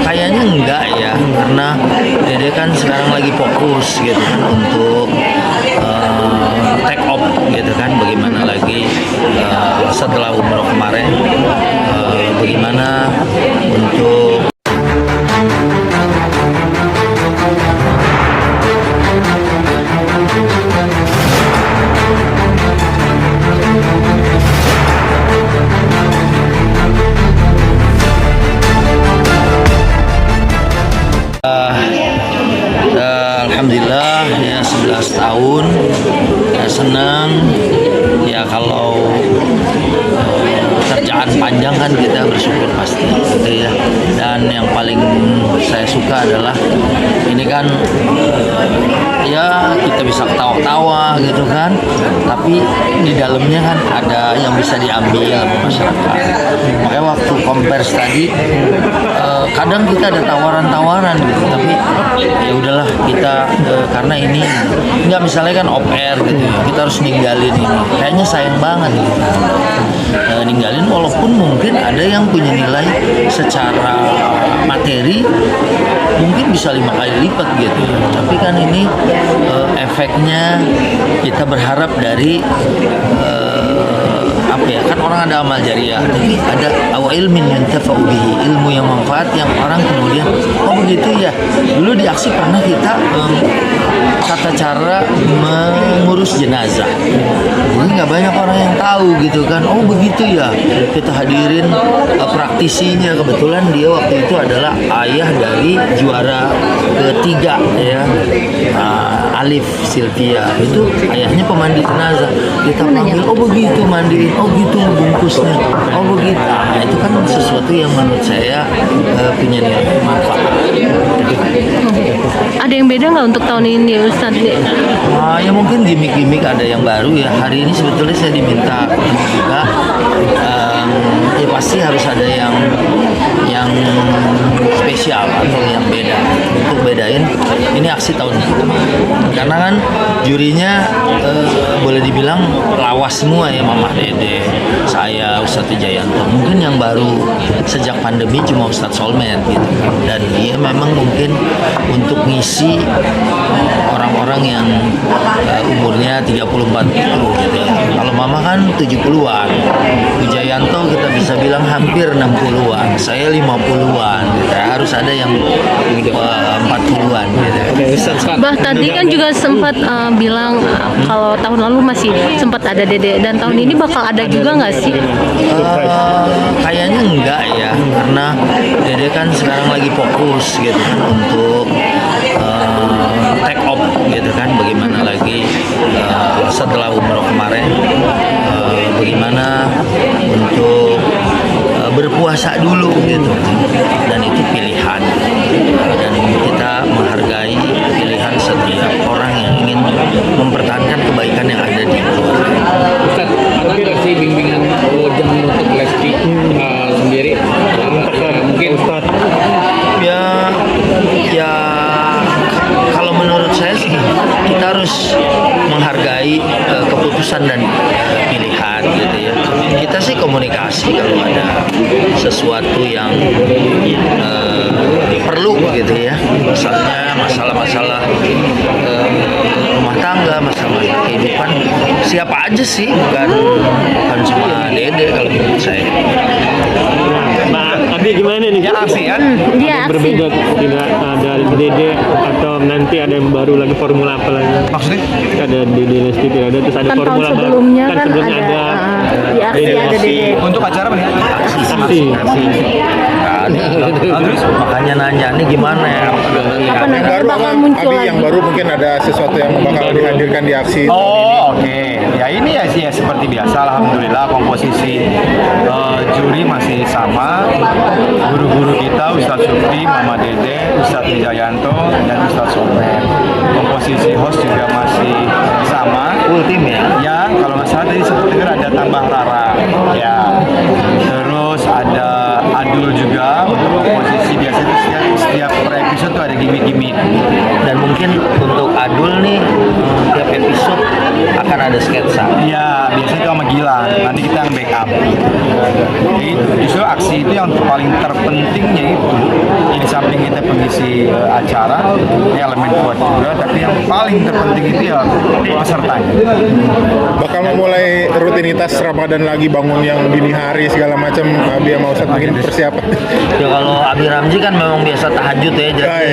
Kayaknya enggak ya, karena Dede kan sekarang lagi fokus gitu kan untuk take off gitu kan, bagaimana lagi setelah umroh kemarin, bagaimana untuk Alhamdulillah ya 11 tahun ya, senang ya. Kalau kerjaan panjang kan kita bersyukur pasti gitu ya. Dan yang paling saya suka adalah ini kan ya kita bisa ketawa-tawa gitu kan, tapi di dalamnya kan ada yang bisa diambil sama masyarakat. Makanya waktu kompers tadi kadang kita ada tawaran-tawaran gitu, tapi ya udahlah kita karena ini nggak, misalnya kan off air gitu ya, kita harus ninggalin ini, kayaknya sayang banget gitu. Ninggalin walaupun mungkin ada yang punya nilai secara materi mungkin bisa 5 kali lipat gitu ya, tapi kan ini efeknya kita berharap dari apa ya, kan orang ada amal jariah, tapi ada ilmin yang bihi, ilmu yang manfaat yang orang kemudian oh begitu ya. Dulu di aksi pernah kita tata cara mengurus jenazah, jadi nggak banyak orang yang tahu gitu kan, oh begitu ya. Kita hadirin praktisinya, kebetulan dia waktu itu adalah ayah dari juara ketiga ya, Alif Sylvia, itu ayahnya pemandi jenazah. Kita panggil, oh begitu mandiin, oh gitu bungkusnya, oh begitu. Nah, itu kan sesuatu yang menurut saya punya nilai manfaat. Ada yang beda nggak untuk tahun ini Ustadz? Ya mungkin gimmick-gimmick ada yang baru ya. Hari ini sebetulnya saya diminta juga, ya pasti harus ada yang spesial atau yang beda untuk bedain ini aksi tahun ini. Karena kan jurinya boleh dibilang lawas semua ya, Mama Dede, saya, Ustadz Wijayanto. Mungkin yang baru sejak pandemi cuma Ustadz Solmed gitu. Dan dia memang mungkin untuk ngisi orang-orang yang umurnya 30-40 gitu ya. Kalau Mama kan 70-an, Wijayanto kita bisa bilang hampir 60-an, saya 50-an gitu. Harus ada yang 40-an gitu. Bah, tadi kan juga sempat bilang kalau tahun lalu masih sempat ada Dede, dan tahun ini bakal ada juga nggak sih? Kayaknya enggak ya, karena Dede kan sekarang lagi fokus gitu kan untuk take off gitu kan, bagaimana lagi setelah umroh kemarin, bagaimana untuk berpuasa dulu gitu. Dan itu pilihan, dan kita menghargai pilihan setiap orang yang ingin mempertahankan kebaikan yang ada di keluarga. Ustaz, ada nggak sih bimbingan jangan untuk Lesti sendiri? Mungkin Ustaz ya kalau menurut saya sih kita harus menghargai keputusan dan pilihan gitu ya. Kita sih komunikasi kalau ada sesuatu yang perlu gitu ya, misalnya masalah-masalah rumah tangga, masalah-masalah kehidupan, siapa aja sih, bukan cuma Dede kalau menurut saya. Abi gimana nih? Ya aksi kan? Dia aksi. Berbeda tidak ada Dede atau nanti ada yang baru lagi, formula apa lagi? Maksudnya? Ada Dede Lesti tidak ada, terus ada Kan formula tahun baru. sebelumnya Kan kan sebelumnya ada di aksi Dede ada Lesti. Dede. Untuk acara apa nih? Aksi. Terus makanya nanya nih gimana ya? Apa nanti Baru bakal apa, muncul Abi, lagi? yang baru mungkin ada sesuatu yang bakal dihadirkan di aksi tahun ini. Oh oke, ya ini ya sih ya seperti biasa. Alhamdulillah komposisi juri masih sama. Guru-guru kita Ustadz Supri, Mama Dede, Ustadz Wijayanto, dan Ustadz Solmed. Komposisi host juga masih sama. Full tim ya? Ya kalau nggak salah tadi seperti ada tambah Rara. Ya terus ada Adul juga untuk komposisi biasanya itu setiap per episode tuh ada gimmick-gimmick. Dan mungkin untuk Adul nih tiap episode akan ada sketsa. Iya, biasanya itu sama Gilang. Nanti kita yang backup. Jadi justru aksi itu yang paling terpentingnya itu. Di samping kita pengisi acara, ini elemen kuat juga. Tapi yang paling terpenting itu ya pesertanya. Bakal memulai rutinitas Ramadan lagi, bangun yang dini hari segala macam. Abi sama Ustadz mungkin persiapan. Ya kalau Abi Ramzi kan memang biasa tahajud ya, jadi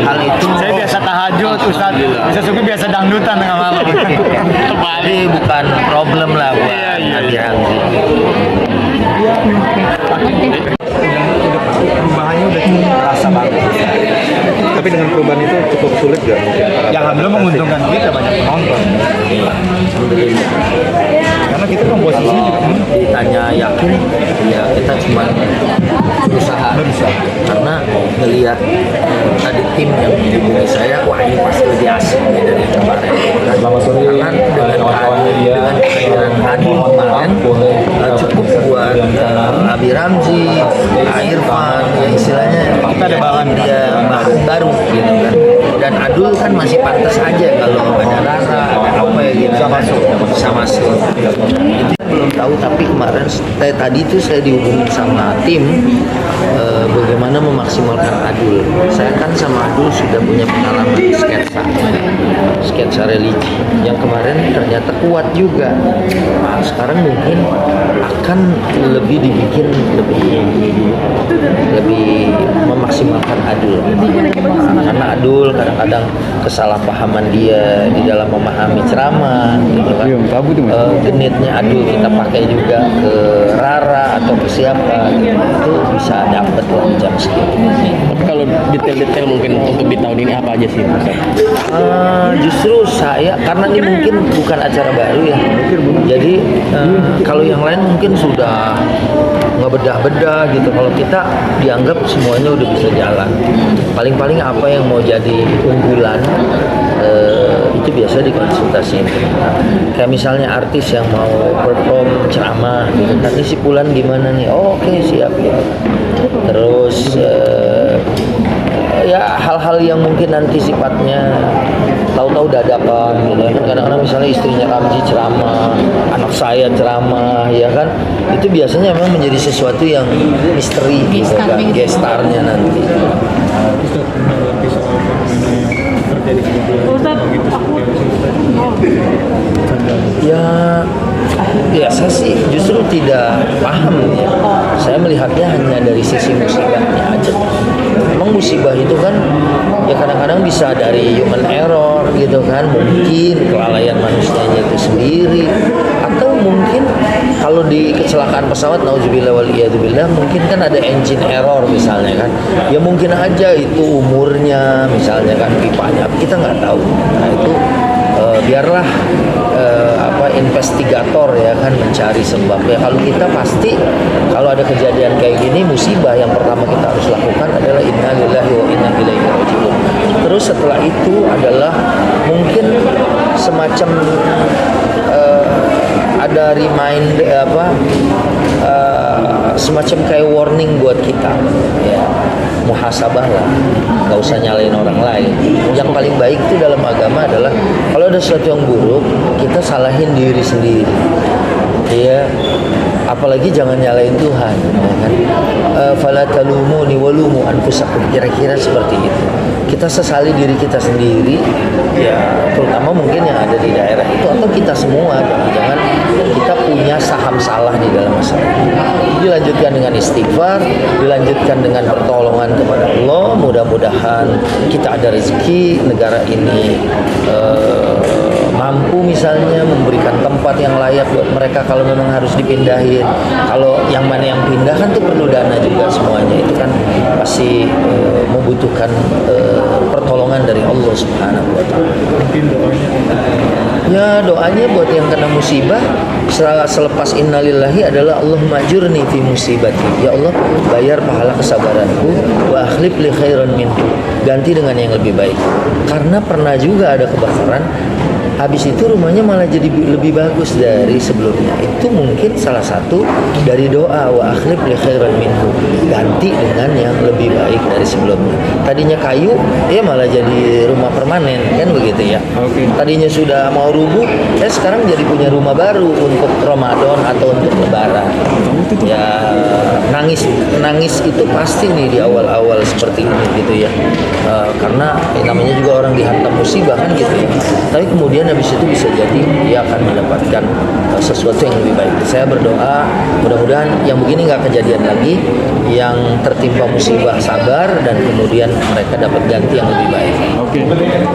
hal itu Saya biasa tahajud, Ustaz. Bisa suka biasa dangdutan tengah malam. tapi bukan problem lah buat Abi Ramzi. Perubahannya udah cukup terasa banget. Tapi dengan perubahan itu cukup sulit gak? Yang alhamdulillah menguntungkan kita banyak penonton. Karena kita komposisinya juga Ditanya yakin, ya kita cuma berusaha. Karena melihat tadi tim yang menghubungi saya, wah ini pasti lebih asik nih dari yang kemarin. Karena dengan kehadiran Adi kemarin cukup buat Abi Ramzi, Irfan, ya istilahnya Kita ada bahan. dia bahan baru gitu kan. Dan Adul kan masih pantas aja kalau ada Rara, ada apa ya gitu bisa masuk. Itu belum tahu, tapi kemarin tadi itu saya dihubungin sama tim bagaimana memaksimalkan Adul. Saya kan sama Adul sudah punya pengalaman sketsa religi yang kemarin ternyata kuat juga. Nah, sekarang mungkin akan lebih dibikin lebih memaksimalkan Adul. Karena Adul kadang-kadang kesalahpahaman dia di dalam memahami ceramah gitu kan. Genitnya Adul kita pakai juga ke Rara atau ke siapa gitu. Itu bisa dapat lah jam segitu. Tapi kalau detail-detail mungkin untuk di tahun ini apa aja sih? Justru saya karena ini mungkin bukan acara baru ya. Jadi kalau yang lain mungkin sudah ngebedah-bedah gitu. Kalau kita dianggap semuanya udah bisa jalan. Paling-paling apa yang mau jadi unggulan itu biasa dikonsultasiin. Kayak misalnya artis yang mau perform ceramah gitu kan, ini si Pulan gimana nih? Oh, oke, siap gitu. Terus ya hal-hal yang mungkin nanti sifatnya tahu-tahu dadakan gitu kan. Kadang-kadang misalnya istrinya Ramzi ceramah, anak saya ceramah, ya kan, itu biasanya memang menjadi sesuatu yang misteri gitu kan, gestarnya nanti. Ya biasa sih, justru tidak paham ya. Saya melihatnya hanya dari sisi musibahnya aja. Memang musibah itu kan ya kadang-kadang bisa dari human error gitu kan, mungkin kelalaian manusianya itu sendiri, atau mungkin kalau di kecelakaan pesawat nauzubillah wal iyadzubillah mungkin kan ada engine error misalnya kan, ya mungkin aja itu umurnya misalnya kan, pipanya kita nggak tahu. Nah itu biarlah investigator ya kan mencari sebabnya. Kalau kita pasti kalau ada kejadian kayak gini musibah, yang pertama kita harus lakukan adalah innalillahi wa inna ilaihi raji'un. Terus setelah itu adalah mungkin semacam ada semacam kayak warning buat kita ya, muhasabah lah, nggak usah nyalain orang lain. Yang paling baik itu dalam agama adalah kalau ada sesuatu yang buruk kita salahin diri sendiri ya, apalagi jangan nyalain Tuhan ya kan. Fala talumuni walumu anfusakum, kira-kira seperti itu. Kita sesali diri kita sendiri ya, terutama mungkin yang ada di daerah itu atau kita semua, jangan kita punya saham salah di dalam masalah ini. Dilanjutkan dengan istighfar, dilanjutkan dengan pertolongan kepada Allah. Mudah-mudahan kita ada rezeki, negara ini mampu misalnya memberikan tempat yang layak buat mereka kalau memang harus dipindahin. Kalau yang mana yang pindah kan tuh perlu dana juga semuanya, itu kan pasti membutuhkan pertolongan dari Allah Subhanahu wa taala. Ya doanya buat yang kena musibah selepas innalillahi adalah Allahumma ajurni fi musibati. Ya Allah, bayar pahala kesabaranku, wa akhlif li khairan minhu, ganti dengan yang lebih baik. Karena pernah juga ada kebakaran habis itu rumahnya malah jadi lebih bagus dari sebelumnya. Itu mungkin salah satu dari doa wa akhlif li khairan minhu, ganti dengan yang lebih baik dari sebelumnya. Tadinya kayu, ya malah jadi rumah permanen, kan begitu ya. Tadinya sudah mau rubuh, sekarang jadi punya rumah baru untuk Ramadan atau untuk Lebaran. Ya nangis itu pasti nih di awal-awal seperti ini gitu ya. Karena namanya juga orang dihantam musibah kan gitu ya. Tapi kemudian habis itu bisa jadi dia akan mendapatkan sesuatu yang lebih baik. Saya berdoa mudah-mudahan yang begini nggak kejadian lagi, yang tertimpa musibah sabar dan kemudian mereka dapat ganti yang lebih baik. Oke.